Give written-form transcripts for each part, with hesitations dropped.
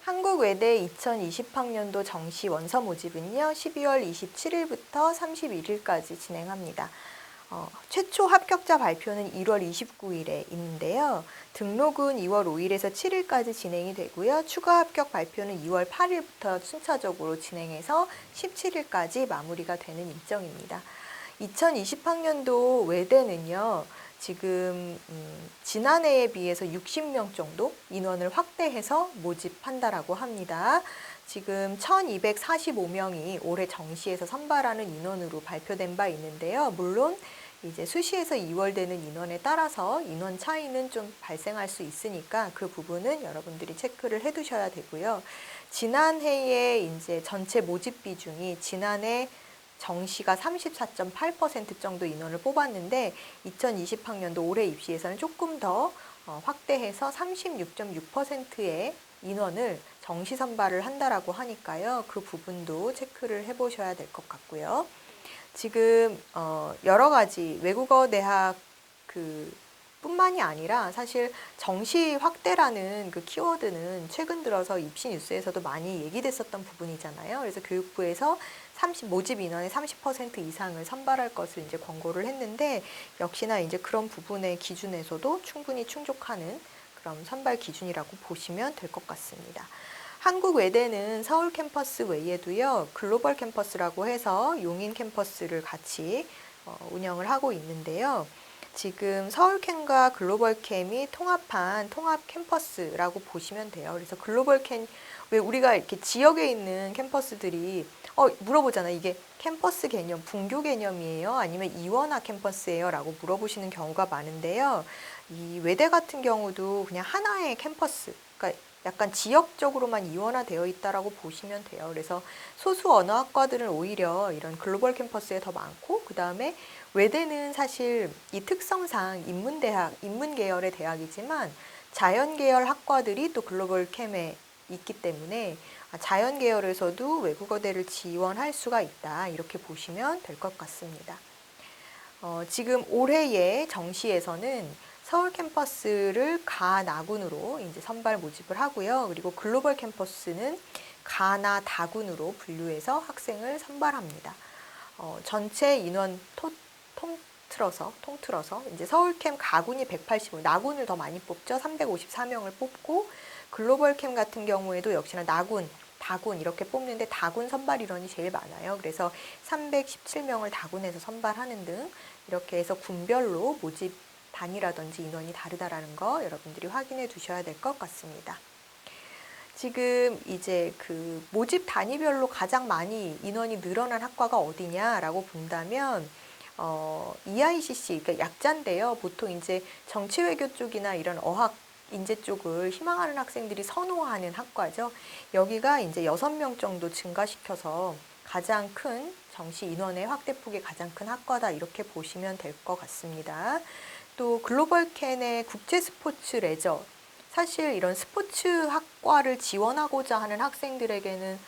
한국외대 2020학년도 정시 원서 모집은요, 12월 27일부터 31일까지 진행합니다. 최초 합격자 발표는 1월 29일에 있는데요. 등록은 2월 5일에서 7일까지 진행이 되고요. 추가 합격 발표는 2월 8일부터 순차적으로 진행해서 17일까지 마무리가 되는 일정입니다. 2020학년도 외대는요, 지금 지난해에 비해서 60명 정도 인원을 확대해서 모집한다라고 합니다. 지금 1245명이 올해 정시에서 선발하는 인원으로 발표된 바 있는데요. 물론 이제 수시에서 2월되는 인원에 따라서 인원 차이는 좀 발생할 수 있으니까 그 부분은 여러분들이 체크를 해 두셔야 되고요. 지난해에 이제 전체 모집 비중이 지난해 정시가 34.8% 정도 인원을 뽑았는데 2020학년도 올해 입시에서는 조금 더 확대해서 36.6%의 인원을 정시 선발을 한다라고 하니까요. 그 부분도 체크를 해보셔야 될 것 같고요. 지금 여러 가지 외국어 대학 뿐만이 아니라 사실 정시 확대라는 그 키워드는 최근 들어서 입시 뉴스에서도 많이 얘기됐었던 부분이잖아요. 그래서 교육부에서 모집 인원의 30% 이상을 선발할 것을 이제 권고를 했는데 역시나 이제 그런 부분의 기준에서도 충분히 충족하는 그런 선발 기준이라고 보시면 될 것 같습니다. 한국외대는 서울 캠퍼스 외에도요, 글로벌 캠퍼스라고 해서 용인 캠퍼스를 같이 운영을 하고 있는데요. 지금 서울캠과 글로벌캠이 통합한 통합 캠퍼스라고 보시면 돼요. 그래서 글로벌캠, 왜 우리가 이렇게 지역에 있는 캠퍼스들이 물어보잖아요. 이게 캠퍼스 개념, 분교 개념이에요? 아니면 이원화 캠퍼스예요? 라고 물어보시는 경우가 많은데요. 이 외대 같은 경우도 그냥 하나의 캠퍼스, 그러니까 약간 지역적으로만 이원화되어 있다라고 보시면 돼요. 그래서 소수 언어학과들은 오히려 이런 글로벌 캠퍼스에 더 많고, 그 다음에 외대는 사실 이 특성상 인문 계열의 대학이지만 자연 계열 학과들이 또 글로벌 캠에 있기 때문에 자연 계열에서도 외국어대를 지원할 수가 있다. 이렇게 보시면 될 것 같습니다. 지금 올해의 정시에서는 서울 캠퍼스를 가나군으로 이제 선발 모집을 하고요. 그리고 글로벌 캠퍼스는 가나 다군으로 분류해서 학생을 선발합니다. 전체 인원 통틀어서 이제 서울캠 가군이 185, 나군을 더 많이 뽑죠. 354명을 뽑고 글로벌 캠 같은 경우에도 역시나 나군, 다군 이렇게 뽑는데 다군 선발 인원이 제일 많아요. 그래서 317명을 다군에서 선발하는 등 이렇게 해서 군별로 모집 단위라든지 인원이 다르다라는 거 여러분들이 확인해 두셔야 될 것 같습니다. 지금 이제 그 모집 단위별로 가장 많이 인원이 늘어난 학과가 어디냐라고 본다면 EICC, 그러니까 약자인데요. 보통 이제 정치외교 쪽이나 이런 어학 인재 쪽을 희망하는 학생들이 선호하는 학과죠. 여기가 이제 6명 정도 증가시켜서 가장 큰 정시 인원의 확대폭이 가장 큰 학과다 이렇게 보시면 될 것 같습니다. 또 글로벌 캔의 국제 스포츠 레저, 사실 이런 스포츠 학과를 지원하고자 하는 학생들에게는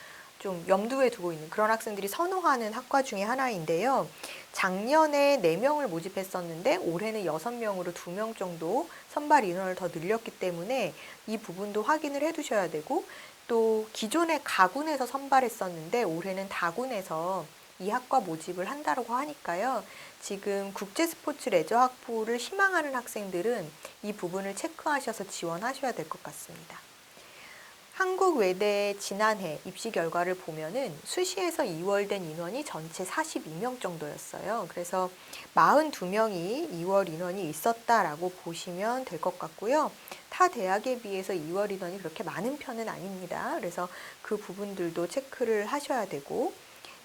좀 염두에 두고 있는 그런 학생들이 선호하는 학과 중에 하나인데요. 작년에 4명을 모집했었는데 올해는 6명으로 2명 정도 선발 인원을 더 늘렸기 때문에 이 부분도 확인을 해 두셔야 되고, 또 기존에 가군에서 선발했었는데 올해는 다군에서 이 학과 모집을 한다고 하니까요. 지금 국제 스포츠 레저 학부를 희망하는 학생들은 이 부분을 체크하셔서 지원하셔야 될 것 같습니다. 한국외대 지난해 입시 결과를 보면은 수시에서 2월된 인원이 전체 42명 정도였어요. 그래서 42명이 2월 인원이 있었다라고 보시면 될 것 같고요. 타 대학에 비해서 2월 인원이 그렇게 많은 편은 아닙니다. 그래서 그 부분들도 체크를 하셔야 되고,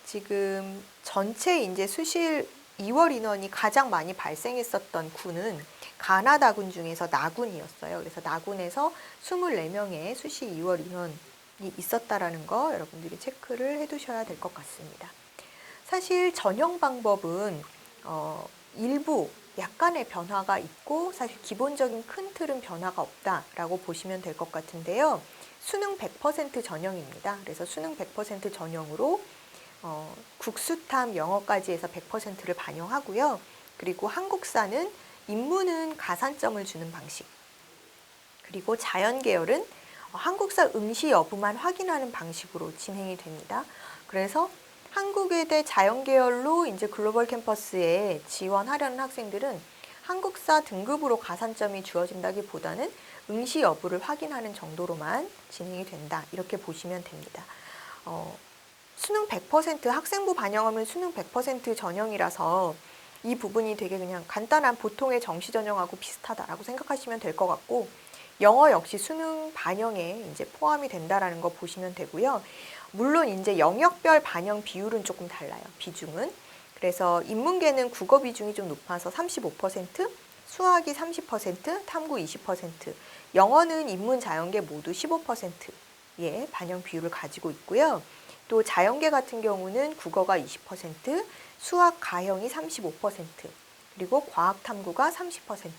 지금 전체 이제 수시 2월 인원이 가장 많이 발생했었던 군은 가나다군 중에서 나군이었어요. 그래서 나군에서 24명의 수시 2월 인원이 있었다라는 거 여러분들이 체크를 해두셔야 될 것 같습니다. 사실 전형 방법은 일부 약간의 변화가 있고 사실 기본적인 큰 틀은 변화가 없다라고 보시면 될 것 같은데요. 수능 100% 전형입니다. 그래서 수능 100% 전형으로 국수탐 영어까지 해서 100%를 반영하고요. 그리고 한국사는 인문은 가산점을 주는 방식, 그리고 자연 계열은 한국사 응시 여부만 확인하는 방식으로 진행이 됩니다. 그래서 한국외대 자연계열로 이제 글로벌 캠퍼스에 지원하려는 학생들은 한국사 등급으로 가산점이 주어진다기보다는 응시 여부를 확인하는 정도로만 진행이 된다. 이렇게 보시면 됩니다. 수능 100% 학생부 반영하면 수능 100% 전형이라서 이 부분이 되게 그냥 간단한 보통의 정시 전형하고 비슷하다라고 생각하시면 될 것 같고, 영어 역시 수능 반영에 이제 포함이 된다라는 거 보시면 되고요. 물론 이제 영역별 반영 비율은 조금 달라요. 비중은. 그래서 인문계는 국어 비중이 좀 높아서 35%, 수학이 30%, 탐구 20%, 영어는 인문, 자연계 모두 15%의 반영 비율을 가지고 있고요. 또 자연계 같은 경우는 국어가 20%, 수학, 가형이 35%, 그리고 과학 탐구가 30%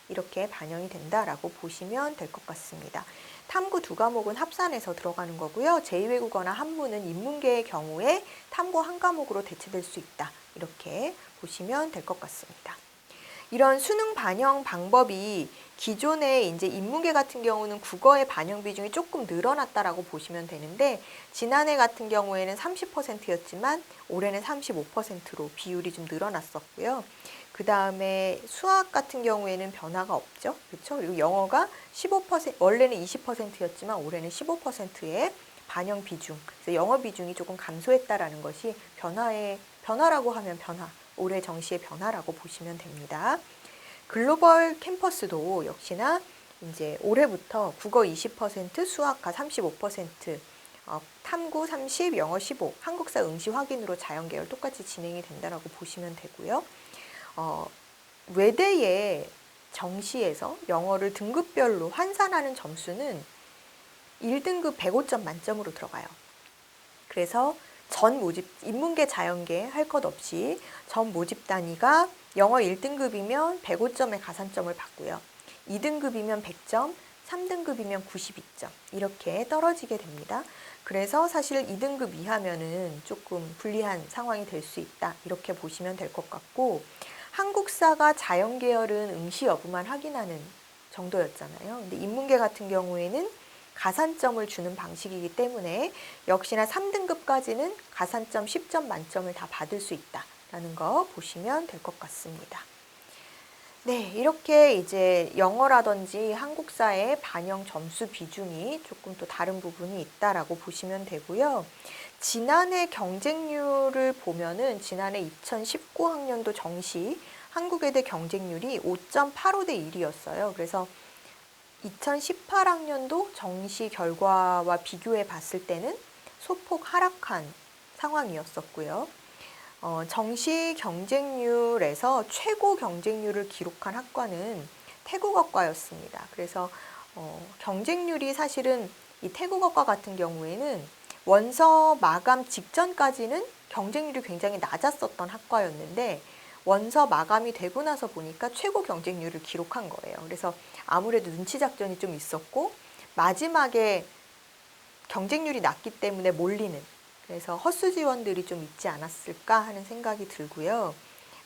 이렇게 반영이 된다라고 보시면 될 것 같습니다. 탐구 두 과목은 합산해서 들어가는 거고요. 제2외국어나 한문은 인문계의 경우에 탐구 한 과목으로 대체될 수 있다. 이렇게 보시면 될 것 같습니다. 이런 수능 반영 방법이 기존에 이제 인문계 같은 경우는 국어의 반영 비중이 조금 늘어났다라고 보시면 되는데, 지난해 같은 경우에는 30%였지만 올해는 35%로 비율이 좀 늘어났었고요. 그 다음에 수학 같은 경우에는 변화가 없죠. 그렇죠? 그리고 영어가 15%, 원래는 20%였지만 올해는 15%의 반영 비중, 그래서 영어 비중이 조금 감소했다라는 것이 변화라고 하면 변화, 올해 정시의 변화라고 보시면 됩니다. 글로벌 캠퍼스도 역시나 이제 올해부터 국어 20%, 수학과 35%, 탐구 30, 영어 15, 한국사 응시 확인으로 자연계열 똑같이 진행이 된다라고 보시면 되고요. 외대의 정시에서 영어를 등급별로 환산하는 점수는 1등급 105점 만점으로 들어가요. 그래서 전 모집, 인문계, 자연계 할 것 없이 전 모집 단위가 영어 1등급이면 105점의 가산점을 받고요. 2등급이면 100점, 3등급이면 92점 이렇게 떨어지게 됩니다. 그래서 사실 2등급 이하면은 조금 불리한 상황이 될 수 있다. 이렇게 보시면 될 것 같고, 한국사가 자연계열은 응시 여부만 확인하는 정도였잖아요. 근데 인문계 같은 경우에는 가산점을 주는 방식이기 때문에 역시나 3등급까지는 가산점 10점 만점을 다 받을 수 있다라는 거 보시면 될 것 같습니다. 네, 이렇게 이제 영어라든지 한국사의 반영 점수 비중이 조금 또 다른 부분이 있다라고 보시면 되고요. 지난해 경쟁률을 보면은 지난해 2019학년도 정시 한국외대 경쟁률이 5.85대 1이었어요. 그래서 2018학년도 정시 결과와 비교해 봤을 때는 소폭 하락한 상황이었었고요. 정시 경쟁률에서 최고 경쟁률을 기록한 학과는 태국어과였습니다. 그래서 경쟁률이 사실은 이 태국어과 같은 경우에는 원서 마감 직전까지는 경쟁률이 굉장히 낮았었던 학과였는데, 원서 마감이 되고 나서 보니까 최고 경쟁률을 기록한 거예요. 그래서 아무래도 눈치 작전이 좀 있었고, 마지막에 경쟁률이 낮기 때문에 몰리는, 그래서 헛수 지원들이 좀 있지 않았을까 하는 생각이 들고요.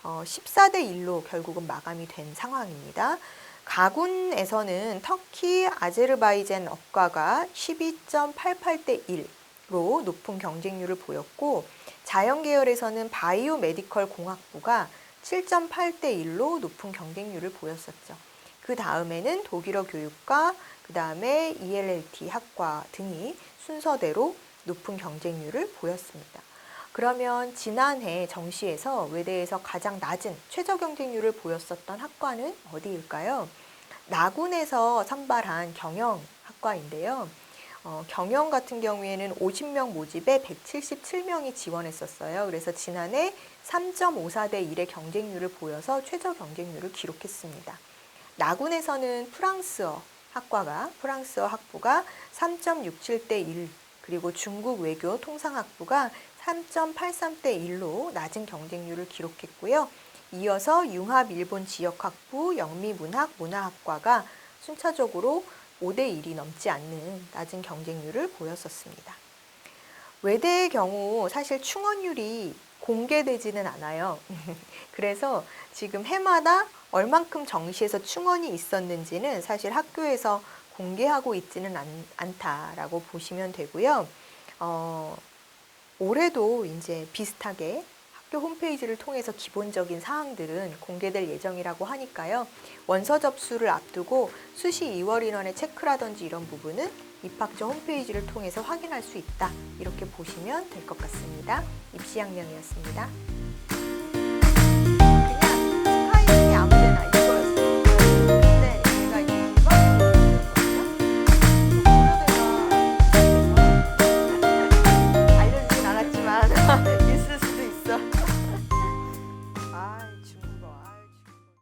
14대 1로 결국은 마감이 된 상황입니다. 가군에서는 터키 아제르바이잔 업과가 12.88대 1로 높은 경쟁률을 보였고, 자연계열에서는 바이오 메디컬 공학부가 7.8대 1로 높은 경쟁률을 보였었죠. 그 다음에는 독일어 교육과 그 다음에 ELLT 학과 등이 순서대로 높은 경쟁률을 보였습니다. 그러면 지난해 정시에서 외대에서 가장 낮은 최저 경쟁률을 보였었던 학과는 어디일까요? 나군에서 선발한 경영학과인데요. 경영 같은 경우에는 50명 모집에 177명이 지원했었어요. 그래서 지난해 3.54대 1의 경쟁률을 보여서 최저 경쟁률을 기록했습니다. 나군에서는 프랑스어 학부가 3.67대 1, 그리고 중국 외교 통상학부가 3.83대 1로 낮은 경쟁률을 기록했고요. 이어서 융합 일본 지역학부, 영미문학, 문화학과가 순차적으로 5대 1이 넘지 않는 낮은 경쟁률을 보였었습니다. 외대의 경우 사실 충원율이 공개되지는 않아요. 그래서 지금 해마다 얼만큼 정시에서 충원이 있었는지는 사실 학교에서 공개하고 있지는 않다라고 보시면 되고요. 올해도 이제 비슷하게 학교 홈페이지를 통해서 기본적인 사항들은 공개될 예정이라고 하니까요. 원서 접수를 앞두고 수시 2월 인원의 체크라든지 이런 부분은 입학처 홈페이지를 통해서 확인할 수 있다. 이렇게 보시면 될 것 같습니다. 입시양령이었습니다.